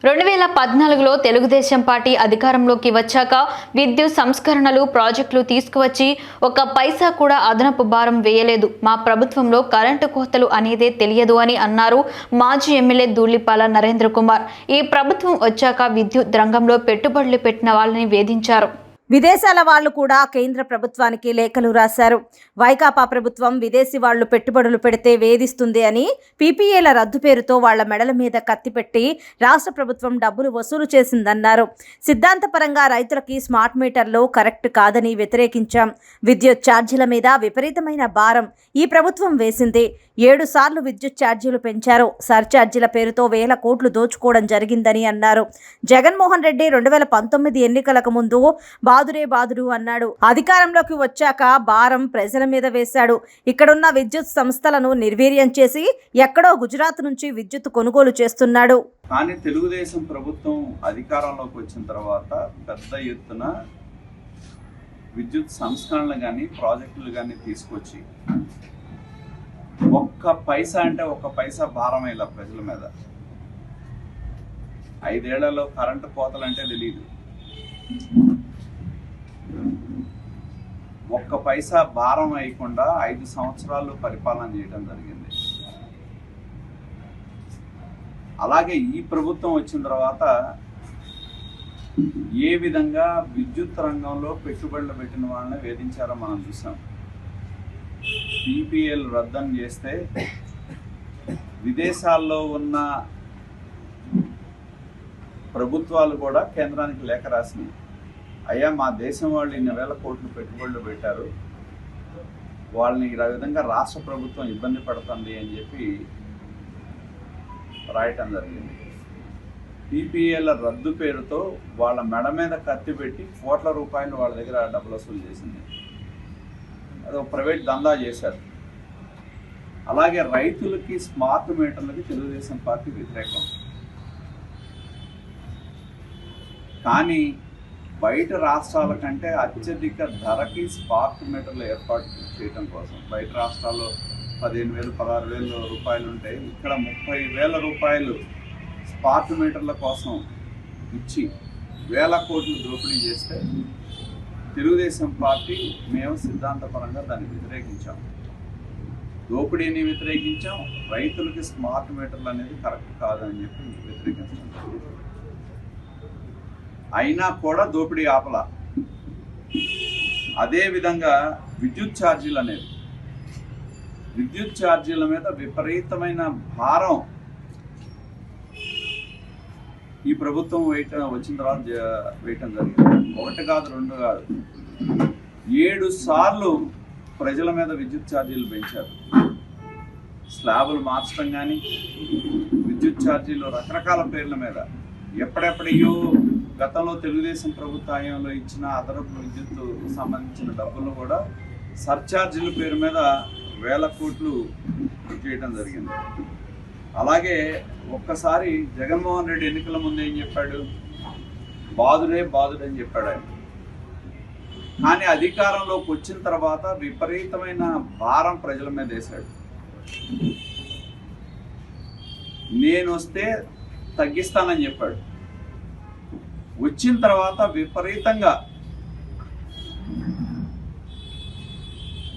2014లో Telugu Desam party అధికారంలోకి వచ్చాక విద్యుత్ సంస్కరణలు ప్రాజెక్టులు తీసుకువచ్చి ఒక్క పైసా కూడా అదనపు భారం వేయలేదు. మా ప్రభుత్వంలో కరెంటు కోతలు అనేదే తెలియదు అని అన్నారు మాజీ ఎమ్మెల్యే ధూళిపాల నరేంద్ర కుమార్. ఈ ప్రభుత్వం వచ్చాక విద్యుత్ రంగంలో పెట్టుబడులు పెట్టిన వాళ్ళని వేధించారు. విదేశాల వాళ్ళు కూడా కేంద్ర ప్రభుత్వానికి లేఖలు రాశారు. వైకాపా ప్రభుత్వం విదేశీ వాళ్లు పెట్టుబడులు పెడితే వేధిస్తుంది అని పీపీఏల రద్దు పేరుతో వాళ్ల మెడల మీద కత్తిపెట్టి రాష్ట్ర ప్రభుత్వం డబ్బులు వసూలు చేసిందన్నారు. సిద్ధాంతపరంగా రైతులకి స్మార్ట్ మీటర్లు కరెక్ట్ కాదని వ్యతిరేకించాం. విద్యుత్ ఛార్జీల మీద విపరీతమైన భారం ఈ ప్రభుత్వం వేసింది. 7 సార్లు విద్యుత్ ఛార్జీలు పెంచారు. సర్ఛార్జీల పేరుతో వేల కోట్లు దోచుకోవడం జరిగిందని అన్నారు. జగన్మోహన్ రెడ్డి 2019 ఎన్నికలకు ముందు బాదుడు అన్నాడు. అధికారంలోకి వచ్చాక భారం ప్రజల మీద వేశాడు. ఇక్కడున్న విద్యుత్ సంస్థలను నిర్వీర్యం చేసి ఎక్కడో గుజరాత్ నుంచి విద్యుత్ కొనుగోలు చేస్తున్నాడు. కానీ తెలుగుదేశం ప్రభుత్వం అధికారంలోకి వచ్చిన తర్వాత పెద్ద ఎత్తున విద్యుత్ సంస్కరణలు కానీ ప్రాజెక్టులు కానీ తీసుకొచ్చి ఒక్క పైసా అంటే ఒక్క పైసా భారమే ఇలా ప్రజల మీద. 5 ఏళ్లలో కరెంటు కోతలు అంటే తెలియదు. ఒక్క పైసా భారం వేయకుండా 5 సంవత్సరాలు పరిపాలన చేయడం జరిగింది. అలాగే ఈ ప్రభుత్వం వచ్చిన తర్వాత ఏ విధంగా విద్యుత్ రంగంలో పెట్టుబడులు పెట్టిన వాళ్ళని వేధించారో మనం చూసాం. పీపీఎల్ రద్దని చేస్తే విదేశాల్లో ఉన్న ప్రభుత్వాలు కూడా కేంద్రానికి లేఖ రాసినాయి. అయ్యా, మా దేశం వాళ్ళు ఇన్ని వేల కోట్లు పెట్టుబడులు పెట్టారు, వాళ్ళని ఈ విధంగా రాష్ట్ర ప్రభుత్వం ఇబ్బంది పడుతుంది అని చెప్పి రాయటం జరిగింది. పీపీఏల రద్దు పేరుతో వాళ్ళ మెడ మీద కత్తి పెట్టి కోట్ల రూపాయలు వాళ్ళ దగ్గర డబ్బులు వసూలు చేసింది. అది ఒక ప్రైవేట్ దందా చేశారు. అలాగే రైతులకి స్మార్ట్ మీటర్లకి తెలుగుదేశం పార్టీ వ్యతిరేకం. కానీ బయట రాష్ట్రాల కంటే అత్యధిక ధరకి స్మార్ట్ మీటర్లు ఏర్పాటు చేయడం కోసం బయట రాష్ట్రాల్లో 15,000 16,000 రూపాయలు ఉంటాయి. ఇక్కడ 30,000 రూపాయలు స్మార్ట్ మీటర్ల కోసం ఇచ్చి వేల కోట్లు దోపిడీ చేస్తే తెలుగుదేశం పార్టీ మేము సిద్ధాంతపరంగా దాన్ని వ్యతిరేకించాం. దోపిడీని వ్యతిరేకించాం. రైతులకి స్మార్ట్ మీటర్లు అనేది కరెక్ట్ కాదని చెప్పి వ్యతిరేకించాం. అయినా కూడా దోపిడీ ఆపల. అదేవిధంగా విద్యుత్ ఛార్జీల మీద విపరీతమైన భారం ఈ ప్రభుత్వం వచ్చిన తర్వాత వేయటం జరిగింది. 1 కాదు 2 కాదు 7 సార్లు ప్రజల మీద విద్యుత్ ఛార్జీలు పెంచారు. స్లాబులు మార్చడం కానీ, విద్యుత్ ఛార్జీలు రకరకాల పేర్ల మీద ఎప్పుడెప్పుడయ్యో గతంలో తెలుగుదేశం ప్రభుత్వంలో ఇచ్చిన అదనపు విద్యుత్ సంబంధించిన డబ్బులు కూడా సర్ఛార్జీల పేరు మీద వేల కోట్లు చేయడం జరిగింది. అలాగే ఒక్కసారి జగన్మోహన్ రెడ్డి ఎన్నికల ముందు ఏం చెప్పాడు? బాదుడే అని చెప్పాడు ఆయన. కానీ అధికారంలోకి వచ్చిన తర్వాత విపరీతమైన భారం ప్రజల మీద వేశాడు. నేను వస్తే తగ్గిస్తానని చెప్పాడు. వచ్చిన తర్వాత విపరీతంగా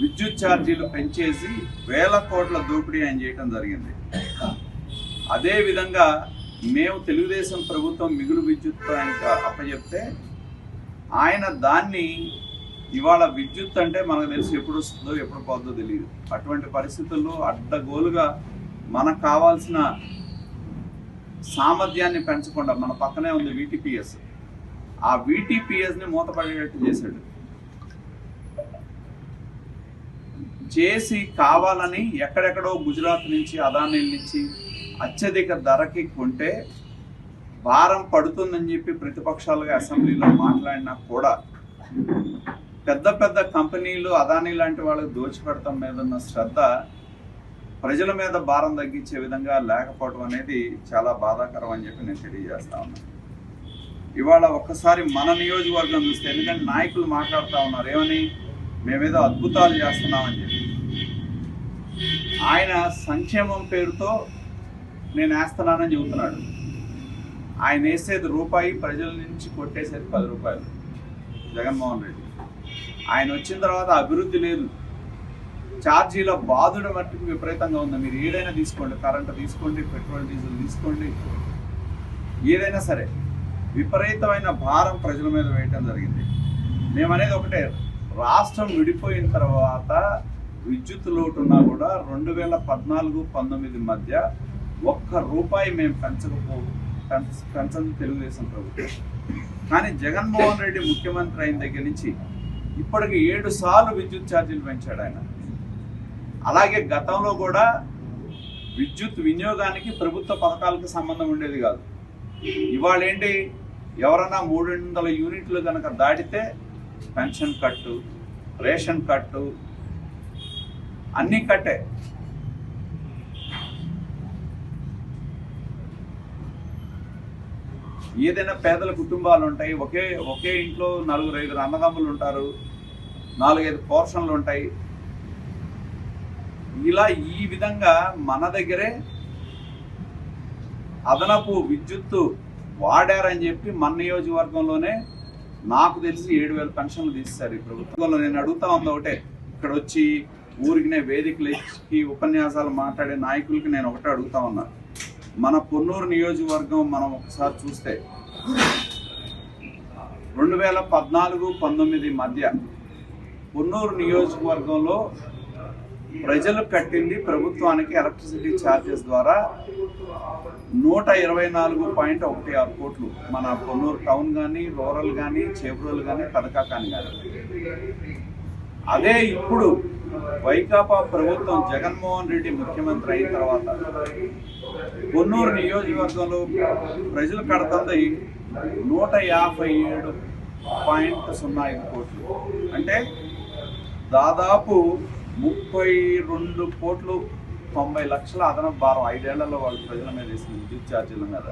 విద్యుత్ ఛార్జీలు పెంచేసి వేల కోట్ల దోపిడీ ఆయన చేయడం జరిగింది. అదేవిధంగా మేము తెలుగుదేశం ప్రభుత్వం మిగులు విద్యుత్ ఆయనకు అప్పచెప్తే ఆయన దాన్ని ఇవాళ విద్యుత్ అంటే మనకు తెలిసి ఎప్పుడు వస్తుందో ఎప్పుడు పోతుందో తెలియదు. అటువంటి పరిస్థితుల్లో అడ్డగోలుగా మనకు కావాల్సిన సామర్థ్యాన్ని పెంచకుండా మన పక్కనే ఉంది వీటీపీఎస్. ఆ వీటీపీఎస్ని మూతపడేటట్టు చేసి కావాలని ఎక్కడెక్కడో గుజరాత్ నుంచి అదానీ నుంచి అత్యధిక ధరకి కొంటే భారం పడుతుందని చెప్పి ప్రతిపక్షాలుగా అసెంబ్లీలో మాట్లాడినా కూడా పెద్ద కంపెనీలు అదానీ లాంటి వాళ్ళకి దోచిపెడతాం మీద ఉన్న శ్రద్ధ ప్రజల మీద భారం తగ్గించే విధంగా లేకపోవడం అనేది చాలా బాధాకరం అని చెప్పి నేను తెలియజేస్తా ఉన్నాను. ఇవాళ ఒక్కసారి మన నియోజకవర్గం చూస్తే, ఎందుకంటే నాయకులు మాట్లాడుతూ ఉన్నారు ఏమని, మేమేదో అద్భుతాలు చేస్తున్నామని చెప్పి. ఆయన సంక్షేమం పేరుతో నేను వేస్తున్నానని చెబుతున్నాడు. ఆయన వేసేది రూపాయి, ప్రజల నుంచి కొట్టేసేది 10 రూపాయలు జగన్మోహన్ రెడ్డి. ఆయన వచ్చిన తర్వాత అభివృద్ధి లేదు. ఛార్జీల బాధుడు మట్టుకు విపరీతంగా ఉంది. మీరు ఏదైనా తీసుకోండి, కరెంటు తీసుకోండి, పెట్రోల్ డీజిల్ తీసుకోండి, ఏదైనా సరే విపరీతమైన భారం ప్రజల మీద వేయటం జరిగింది. మేమనేది ఒకటే, రాష్ట్రం విడిపోయిన తర్వాత విద్యుత్ లోటు ఉన్నా కూడా 2014-19 మధ్య ₹1 మేము పెంచని తెలుగుదేశం ప్రభుత్వం. కానీ జగన్మోహన్ రెడ్డి ముఖ్యమంత్రి అయిన దగ్గర నుంచి ఇప్పటికి 7 సార్లు విద్యుత్ ఛార్జీలు పెంచాడు ఆయన. అలాగే గతంలో కూడా విద్యుత్ వినియోగానికి ప్రభుత్వ పథకాలకు సంబంధం ఉండేది కాదు. ఇవాళ ఏంటి, ఎవరన్నా 300 యూనిట్లు కనుక దాటితే పెన్షన్ కట్టు, రేషన్ కట్టు, అన్నీ కట్టే. ఏదైనా పేదల కుటుంబాలు ఉంటాయి, ఒకే ఇంట్లో 4-5 అన్నదమ్ములు ఉంటారు, 4-5 పోర్షన్లు ఉంటాయి. ఇలా ఈ విధంగా మన దగ్గరే అదనపు విద్యుత్తు వాడారని చెప్పి మన నియోజకవర్గంలోనే నాకు తెలిసి 7,000 పెన్షన్లు తీస్తారు ఈ ప్రభుత్వంలో. నేను అడుగుతా ఉంది ఒకటే, ఇక్కడ వచ్చి ఊరికినే వేదికలు ఇచ్చి ఉపన్యాసాలు మాట్లాడే నాయకులకి నేను ఒకటే అడుగుతా ఉన్నా. మన పొన్నూరు నియోజకవర్గం మనం ఒకసారి చూస్తే 2014-19 మధ్య పొన్నూరు నియోజకవర్గంలో ప్రజలు కట్టింది ప్రభుత్వానికి ఎలక్ట్రిసిటీ ఛార్జెస్ ద్వారా 124.16 కోట్లు. మన పొన్నూరు టౌన్ కానీ, రూరల్ కానీ, చేబ్రోలు కానీ, కదకాకాని కానీ. అదే ఇప్పుడు వైకాపా ప్రభుత్వం జగన్మోహన్ రెడ్డి ముఖ్యమంత్రి అయిన తర్వాత పొన్నూరు నియోజకవర్గంలో ప్రజలు కడుతుంది 157.05 కోట్లు. అంటే దాదాపు 32.90 లక్షల అదనపు భారం 5 ఏళ్లలో వాళ్ళు ప్రజల మీద వేసిన విద్యుత్ ఛార్జీల మీద.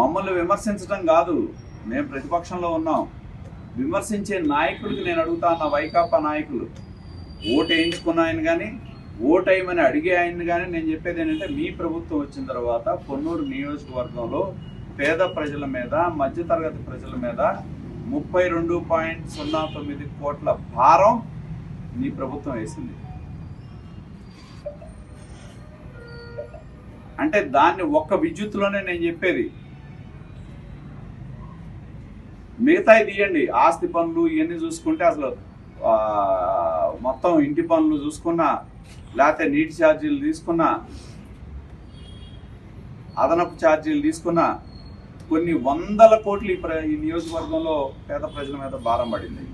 మమ్మల్ని విమర్శించడం కాదు, మేము ప్రతిపక్షంలో ఉన్నాం. విమర్శించే నాయకుడికి నేను అడుగుతా ఉన్న, వైకాపా నాయకులు ఓటు వేయించుకున్న ఆయన కానీ, ఓటు వేయమని అడిగే ఆయన్ని కానీ నేను చెప్పేది ఏంటంటే, మీ ప్రభుత్వం వచ్చిన తర్వాత పొన్నూరు నియోజకవర్గంలో పేద ప్రజల మీద, మధ్యతరగతి ప్రజల మీద 32.09 కోట్ల భారం మీ ప్రభుత్వం వేసింది. అంటే దాన్ని ఒక్క విద్యుత్తులోనే నేను చెప్పేది. మిగతాయి తీయండి, ఆస్తి పనులు ఇవన్నీ చూసుకుంటే అసలు మొత్తం ఇంటి పనులు చూసుకున్నా, లేకపోతే నీటి ఛార్జీలు తీసుకున్నా, అదనపు ఛార్జీలు తీసుకున్నా, కొన్ని 100 కోట్లు ఈ నియోజకవర్గంలో పేద ప్రజల మీద భారం పడింది.